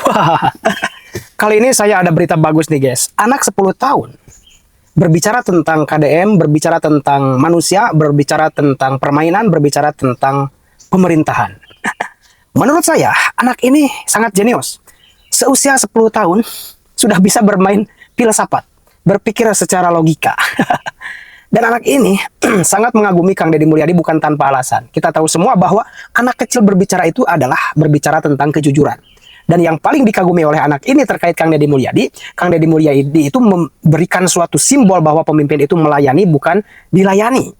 Wah, kali ini saya ada berita bagus nih guys. Anak 10 tahun berbicara tentang KDM, berbicara tentang manusia, berbicara tentang permainan, berbicara tentang pemerintahan. Menurut saya, anak ini sangat jenius. Seusia 10 tahun sudah bisa bermain filsafat, berpikir secara logika. Dan anak ini sangat mengagumi Kang Deddy Mulyadi bukan tanpa alasan. Kita tahu semua bahwa anak kecil berbicara itu adalah berbicara tentang kejujuran. Dan yang paling dikagumi oleh anak ini terkait Kang Deddy Mulyadi, Kang Deddy Mulyadi itu memberikan suatu simbol bahwa pemimpin itu melayani bukan dilayani.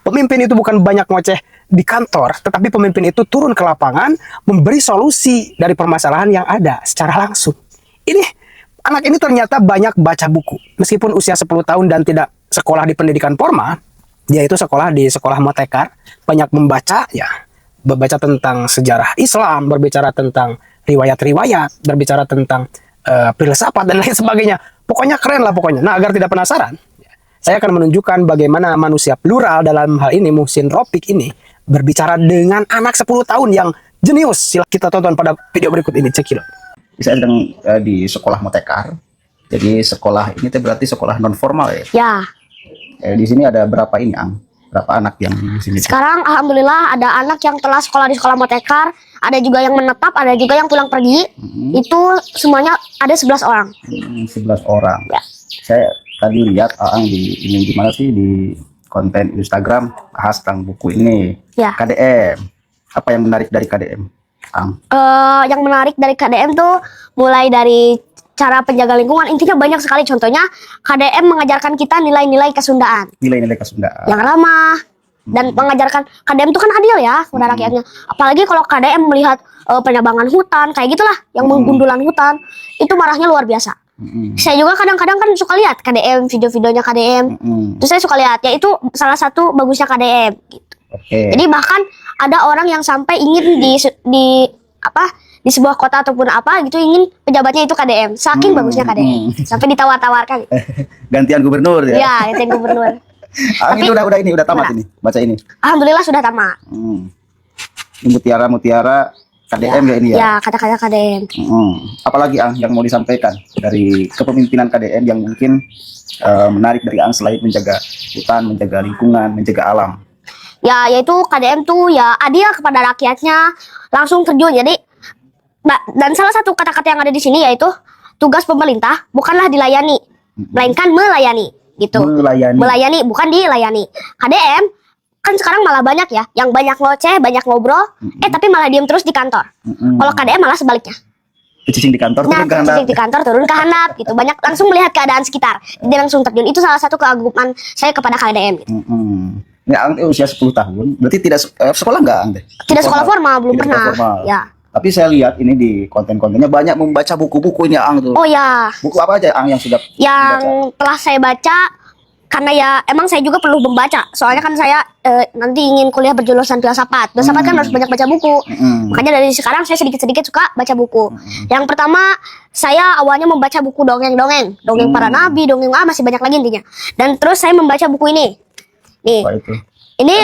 Pemimpin itu bukan banyak ngoceh di kantor, tetapi pemimpin itu turun ke lapangan, memberi solusi dari permasalahan yang ada secara langsung. Anak ini ternyata banyak baca buku. Meskipun usia 10 tahun dan tidak sekolah di pendidikan formal, dia itu sekolah di sekolah Motekar, banyak membaca, ya, berbaca tentang sejarah Islam, berbicara tentang riwayat-riwayat, berbicara tentang filsafat dan lain sebagainya. Pokoknya keren lah pokoknya. Nah, agar tidak penasaran, saya akan menunjukkan bagaimana manusia plural dalam hal ini Muhsin Ropik ini berbicara dengan anak 10 tahun yang jenius. Silahkan kita tonton pada video berikut ini, cekil. Saya sedang di sekolah Motekar. Jadi sekolah ini berarti sekolah non formal ya? Ya. Di sini ada berapa ini, Ang? Berapa anak yang di sini? Sekarang alhamdulillah ada anak yang telah sekolah di sekolah Motekar, ada juga yang menetap, ada juga yang pulang pergi. Itu semuanya ada 11 orang. 11 orang. Ya. Saya tadi lihat Ang di gimana sih di konten Instagram bahas tentang buku ini. Ya. KDM. Apa yang menarik dari KDM, Ang? Yang menarik dari KDM tuh mulai dari cara penjaga lingkungan, intinya banyak sekali. Contohnya KDM mengajarkan kita nilai-nilai kesundaan, Nilai-nilai kesundaan. yang ramah, dan mengajarkan KDM itu kan adil ya kepada rakyatnya. Apalagi kalau KDM melihat penebangan hutan kayak gitulah, yang menggundulan hutan, itu marahnya luar biasa. Saya juga kadang-kadang kan suka lihat KDM, video-videonya KDM. Terus saya suka lihat, ya itu salah satu bagusnya KDM gitu. Jadi bahkan ada orang yang sampai ingin di sebuah kota ataupun apa gitu, ingin pejabatnya itu KDM. Saking bagusnya KDM. Sampai ditawar-tawarkan. Gantian gubernur ya? Iya, gantian gubernur. Ini udah tamat ini, baca ini. Alhamdulillah sudah tamat. Ini mutiara KDM ya ini ya? Ya, kata-kata KDM. Apalagi Ang yang mau disampaikan dari kepemimpinan KDM yang mungkin menarik dari Ang selain menjaga hutan, menjaga lingkungan, menjaga alam? Ya, yaitu KDM tuh ya adil kepada rakyatnya, langsung terjun. Jadi dan salah satu kata-kata yang ada di sini yaitu tugas pemerintah bukanlah dilayani, melainkan melayani gitu. Melayani bukan dilayani. KDM kan sekarang malah banyak ya yang banyak ngoceh, banyak ngobrol, tapi malah diem terus di kantor. Kalau KDM malah sebaliknya. Cicing di kantor, turun ke handap. Cicing di kantor, turun ke handap gitu. Banyak langsung melihat keadaan sekitar. Jadi langsung terjun. Itu salah satu keaguman saya kepada KDM gitu. Ini Ang usia 10 tahun, berarti tidak sekolah nggak Ang deh? Tidak sekolah formal, belum pernah. Ya. Tapi saya lihat ini di konten-kontennya banyak membaca buku-buku ini Ang tuh. Oh ya. Buku apa aja Ang yang sudah yang telah saya baca, karena ya emang saya juga perlu membaca. Soalnya kan saya nanti ingin kuliah berjurusan filsafat. Filsafat kan harus banyak baca buku. Makanya dari sekarang saya sedikit-sedikit suka baca buku. Yang pertama, saya awalnya membaca buku dongeng-dongeng. Dongeng para nabi, dongeng masih banyak lagi intinya. Dan terus saya membaca buku ini. Nih. Apa itu? Ini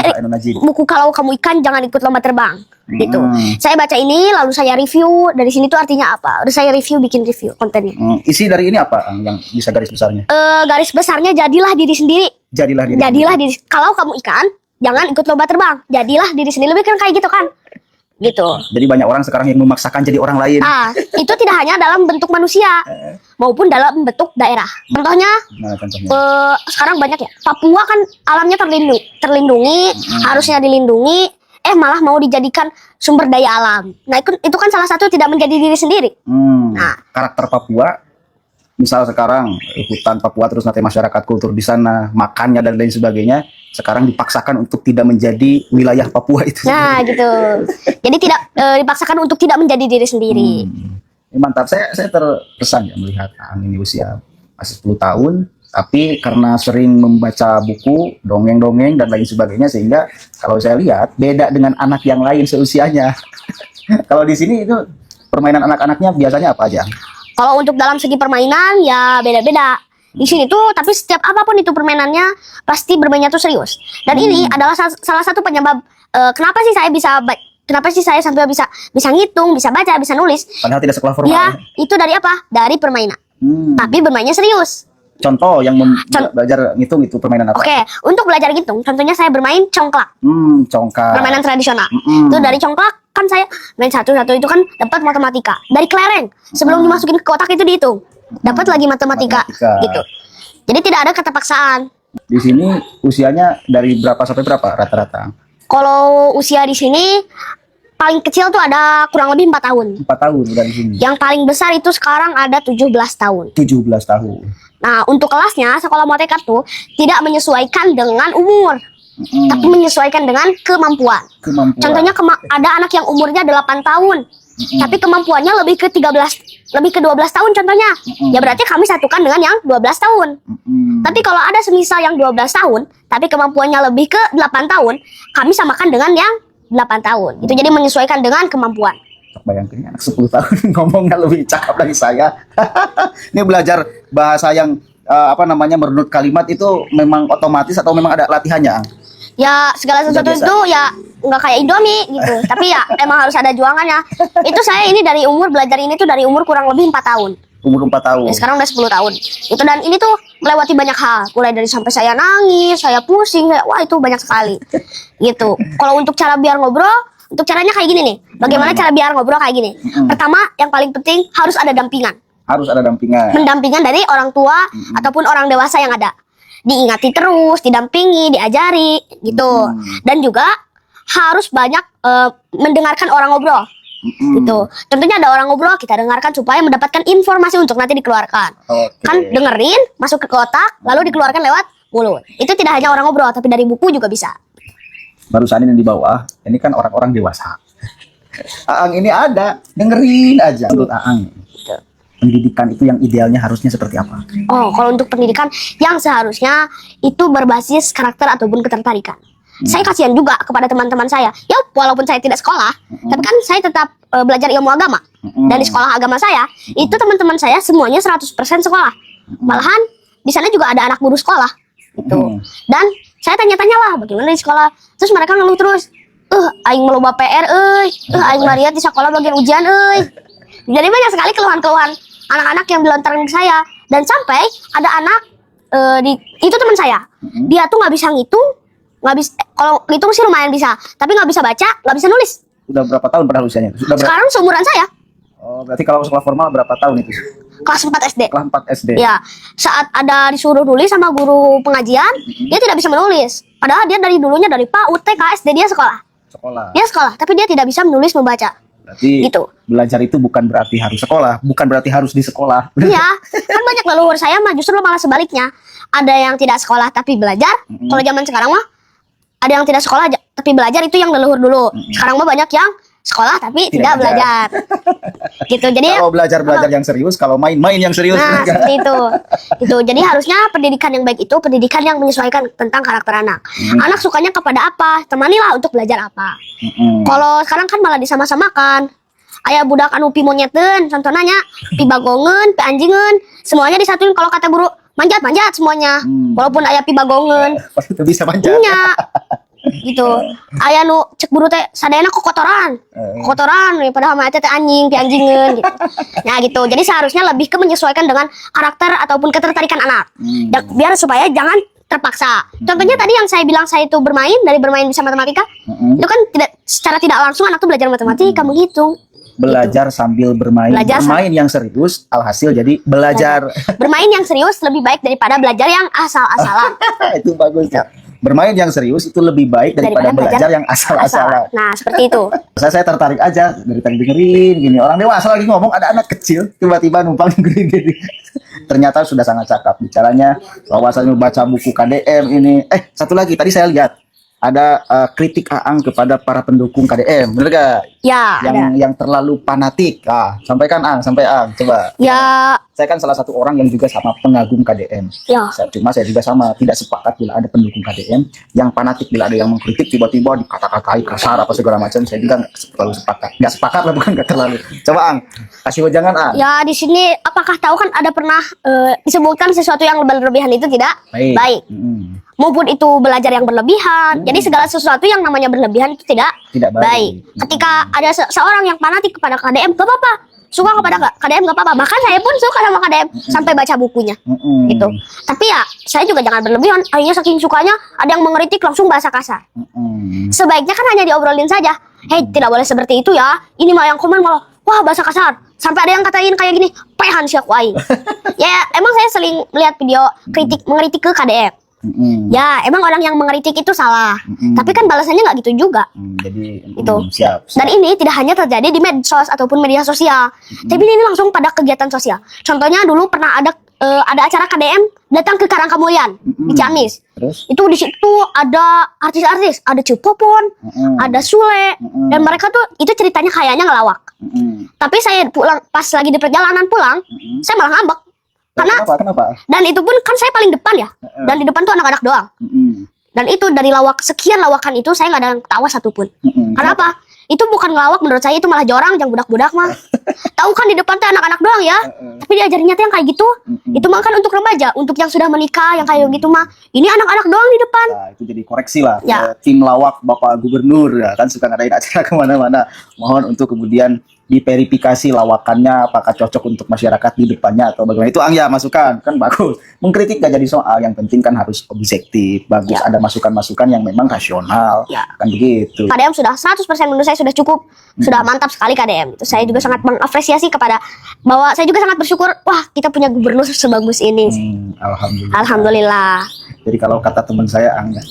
buku Kalau Kamu Ikan Jangan Ikut Lomba Terbang gitu. Saya baca ini lalu saya review dari sini tuh artinya apa. Udah saya bikin review kontennya. Isi dari ini apa yang bisa garis besarnya? Garis besarnya jadilah diri sendiri. Jadilah diri. Kalau kamu ikan jangan ikut lomba terbang. Jadilah diri sendiri. Lebih kan kayak gitu kan? Gitu. Jadi banyak orang sekarang yang memaksakan jadi orang lain. Itu tidak hanya dalam bentuk manusia maupun dalam bentuk daerah. Contohnya, sekarang banyak ya. Papua kan alamnya terlindungi, harusnya dilindungi. Malah mau dijadikan sumber daya alam. Nah itu kan salah satu tidak menjadi diri sendiri. Nah, karakter Papua, misal sekarang hutan Papua terus nanti masyarakat kultur di sana, makannya dan lain sebagainya, sekarang dipaksakan untuk tidak menjadi wilayah Papua itu. Nah gitu. Jadi tidak dipaksakan untuk tidak menjadi diri sendiri. Ini mantap. Saya terkesan ya melihat Ang ini usia masih 10 tahun. Tapi karena sering membaca buku, dongeng-dongeng dan lain sebagainya, sehingga kalau saya lihat beda dengan anak yang lain seusianya. Kalau di sini itu permainan anak-anaknya biasanya apa aja? Kalau untuk dalam segi permainan ya beda-beda. Di sini tuh, tapi setiap apapun itu permainannya pasti bermainnya tuh serius. Dan ini adalah salah satu penyebab kenapa sih saya bisa kenapa sih saya sampai bisa ngitung, bisa baca, bisa nulis? Padahal tidak sekolah formal. Ya, itu dari apa? Dari permainan. Tapi bermainnya serius. Contoh yang belajar ngitung itu permainan apa? Oke, untuk belajar ngitung, contohnya saya bermain congklak. Congkak. Permainan tradisional. Itu dari congklak kan saya main satu-satu itu kan dapat matematika. Dari kelereng, sebelum dimasukin ke kotak itu dihitung. Dapat lagi matematika gitu. Jadi tidak ada keterpaksaan. Di sini usianya dari berapa sampai berapa rata-rata? Kalau usia di sini paling kecil tuh ada kurang lebih 4 tahun. 4 tahun udah di sini. Yang paling besar itu sekarang ada 17 tahun. 17 tahun. Nah, untuk kelasnya sekolah motekat tuh tidak menyesuaikan dengan umur, tapi menyesuaikan dengan kemampuan. Contohnya ada anak yang umurnya 8 tahun, tapi kemampuannya lebih ke 12 tahun contohnya. Ya berarti kami satukan dengan yang 12 tahun. Tapi kalau ada semisal yang 12 tahun, tapi kemampuannya lebih ke 8 tahun, kami samakan dengan yang 8 tahun. Itu jadi menyesuaikan dengan kemampuan. Bayangkan anak 10 tahun ngomongnya lebih cakap dari saya. Ini belajar bahasa yang merunut kalimat itu memang otomatis atau memang ada latihannya? Ya segala sesuatu itu ya nggak kayak Indomie gitu. Tapi ya emang harus ada juangannya. Itu saya ini dari umur belajar ini tuh dari umur kurang lebih 4 tahun. Umur 4 tahun. Ya, sekarang udah 10 tahun. Itu dan ini tuh melewati banyak hal. Mulai dari sampai saya nangis, saya pusing, wah itu banyak sekali. Gitu. Kalau untuk cara biar ngobrol, untuk caranya kayak gini nih. Bagaimana cara biar ngobrol kayak gini? Pertama, yang paling penting harus ada dampingan. Harus ada dampingan. Mendampingan dari orang tua ataupun orang dewasa yang ada. Diingati terus, didampingi, diajari, gitu. Dan juga harus banyak mendengarkan orang ngobrol. Gitu. Contohnya ada orang ngobrol, kita dengarkan supaya mendapatkan informasi untuk nanti dikeluarkan. Kan dengerin, masuk ke kotak, lalu dikeluarkan lewat mulut. Itu tidak hanya orang ngobrol, tapi dari buku juga bisa. Barusan ini di bawah, ini kan orang-orang dewasa. Aang ini ada, dengerin aja. Menurut Aang, pendidikan itu yang idealnya harusnya seperti apa? Oh, kalau untuk pendidikan yang seharusnya itu berbasis karakter ataupun ketertarikan. Saya kasihan juga kepada teman-teman saya. Ya, walaupun saya tidak sekolah, tapi kan saya tetap belajar ilmu agama. Dan di sekolah agama saya, itu teman-teman saya semuanya 100% sekolah. Malahan di sana juga ada anak guru sekolah. Gitu. Dan saya tanya-tanya lah bagaimana di sekolah. Terus mereka ngeluh terus. Aing meloba PR, aing Maria di sekolah bagian ujian, Jadi banyak sekali keluhan-keluhan anak-anak yang dilontarkan ke saya. Dan sampai ada anak itu teman saya. Dia tuh nggak bisa ngitung, kalau ngitung sih lumayan bisa, tapi nggak bisa baca, nggak bisa nulis. Udah berapa tahun padahal usianya? Sekarang seumuran saya. Oh, berarti kalau sekolah formal berapa tahun itu? Kelas 4 SD. Kelas 4 SD. Ya, saat ada disuruh nulis sama guru pengajian, dia tidak bisa menulis. Padahal dia dari dulunya dari PAUD, TK, SD dia sekolah. Dia sekolah, tapi dia tidak bisa menulis membaca. Berarti gitu. Belajar itu bukan berarti harus sekolah, bukan berarti harus di sekolah. Iya, kan banyak leluhur saya mah justru malah sebaliknya. Ada yang tidak sekolah tapi belajar. Kalau zaman sekarang mah ada yang tidak sekolah tapi belajar, itu yang leluhur dulu. Sekarang mah banyak yang sekolah tapi tidak belajar. Gitu. Jadi kalau belajar yang serius, kalau main yang serius. Nah, seperti itu. Gitu. Jadi harusnya pendidikan yang baik itu pendidikan yang menyesuaikan tentang karakter anak. Anak sukanya kepada apa? Temanilah untuk belajar apa. Kalau sekarang kan malah disama-samakan. Aya budak anu pi monyeteun, contohnya pi bagongeun, pi anjingeun, semuanya disatuin. Kalau kata guru manjat semuanya. Walaupun aya pi bagongeun. Itu bisa manjat. Iya. Gitu. Aya nu cek guru teh sadayana kok kotoran. Kotoran padahal mah teh anjing, pi anjingeun gitu. Nah, gitu. Jadi seharusnya lebih ke menyesuaikan dengan karakter ataupun ketertarikan anak. Dan biar supaya jangan terpaksa. Contohnya tadi yang saya bilang saya itu dari bermain bisa matematika. Itu kan secara tidak langsung anak tuh belajar matematika, menghitung. Belajar sambil bermain. Bermain yang serius, alhasil jadi belajar. Bermain yang serius lebih baik daripada belajar yang asal-asalan. Itu bagus ya. Bermain yang serius itu lebih baik daripada belajar yang asal-asalan. Nah, seperti itu. Saya tertarik aja dari tadi dengerin gini. Orang dewasa lagi ngomong, ada anak kecil tiba-tiba numpang dengerin gini. Ternyata sudah sangat cakap bicaranya, bahwasanya baca buku KDM ini. Satu lagi tadi saya lihat ada kritik Aang kepada para pendukung KDM, bener gak? Ya. Yang terlalu fanatik. Sampaikan Aang, coba. Ya. Saya kan salah satu orang yang juga sama pengagum KDM. Ya. Cuma saya juga sama tidak sepakat bila ada pendukung KDM yang fanatik, bila ada yang mengkritik tiba-tiba dikata-katai kasar apa segala macam. Saya juga nggak terlalu sepakat. Nggak sepakat lah, bukan nggak terlalu. Coba Aang, kasih wejangan Aang. Ya, di sini apakah tahu kan ada pernah disebutkan sesuatu yang berlebihan itu tidak baik. maupun itu belajar yang berlebihan. Jadi segala sesuatu yang namanya berlebihan itu tidak baik. Ketika ada seorang yang fanatik kepada KDM, gak apa-apa. Suka kepada KDM gak apa-apa. Bahkan saya pun suka sama KDM sampai baca bukunya. Gitu. Tapi ya saya juga jangan berlebihan. Akhirnya saking sukanya ada yang mengkritik langsung bahasa kasar. Sebaiknya kan hanya diobrolin saja. Hei, tidak boleh seperti itu ya. Ini mah yang komen malah wah bahasa kasar. Sampai ada yang katain kayak gini, pehan si aku aing. Ya emang saya sering melihat video mengkritik ke KDM. Ya emang orang yang mengkritik itu salah. Tapi kan balasannya nggak gitu juga. Jadi Itu. siap. Dan ini tidak hanya terjadi di medsos ataupun media sosial, tapi ini langsung pada kegiatan sosial. Contohnya dulu pernah ada acara KDM datang ke Karangkamulian di Ciamis. Terus? Itu di situ ada artis-artis, ada Cupopon, ada Sule, dan mereka tuh itu ceritanya kayaknya ngelawak. Tapi saya pulang pas lagi di perjalanan pulang, saya malah ngambek. Karena Kenapa? dan itu pun kan saya paling depan ya. Dan di depan tuh anak-anak doang. Dan itu dari sekian lawakan itu saya nggak ada yang ketawa satupun. Kenapa? Itu bukan ngelawak, menurut saya itu malah jorang, yang budak-budak mah. Tahu kan di depan tuh anak-anak doang ya. Tapi diajarinnya tuh yang kayak gitu. Itu mah kan untuk remaja, untuk yang sudah menikah, yang kayak gitu mah. Ini anak-anak doang di depan. Nah, itu jadi koreksi lah. Ya. Tim lawak Bapak Gubernur ya kan suka ngadain acara kemana-mana. Mohon untuk kemudian diverifikasi lawakannya apakah cocok untuk masyarakat di depannya atau bagaimana. Itu ya masukan kan bagus. Mengkritik gak jadi soal, yang penting kan harus objektif, bagus, Ya. ada masukan-masukan yang memang rasional. Ya. Kan begitu. KDM sudah 100% menurut saya sudah cukup. Sudah mantap sekali KDM. Itu saya juga sangat mengapresiasi kepada bahwa saya juga sangat bersyukur, wah, kita punya gubernur sebagus ini. Alhamdulillah. Alhamdulillah. Jadi kalau kata teman saya Angga,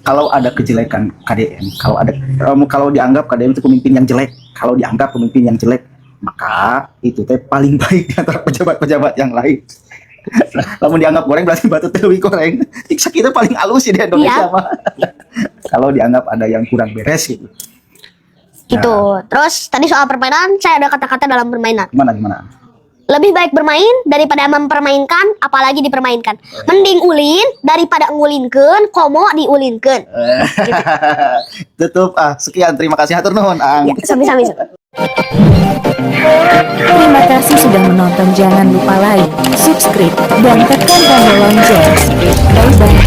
kalau ada kejelekan KDM, kalau dianggap KDM itu pemimpin yang jelek, kalau dianggap pemimpin yang jelek, maka itu teh paling baik di antara pejabat-pejabat yang lain. Kalau dianggap goreng berarti batu tewi goreng. Tiksa kita paling halus ya di Indonesia mah. Kalau dianggap ada yang kurang beres gitu. Gitu. Terus tadi soal permainan, saya ada kata-kata dalam permainan. Gimana? Lebih baik bermain daripada mempermainkan, apalagi dipermainkan. Mending ulin daripada ngulinkeun, komo diulinkeun. Tutup. Sekian. Terima kasih hatur nuhun, Ang. Ya, sami-sami. Terima kasih sudah menonton. Jangan lupa like, subscribe, dan tekan tombol lonceng. Bye-bye.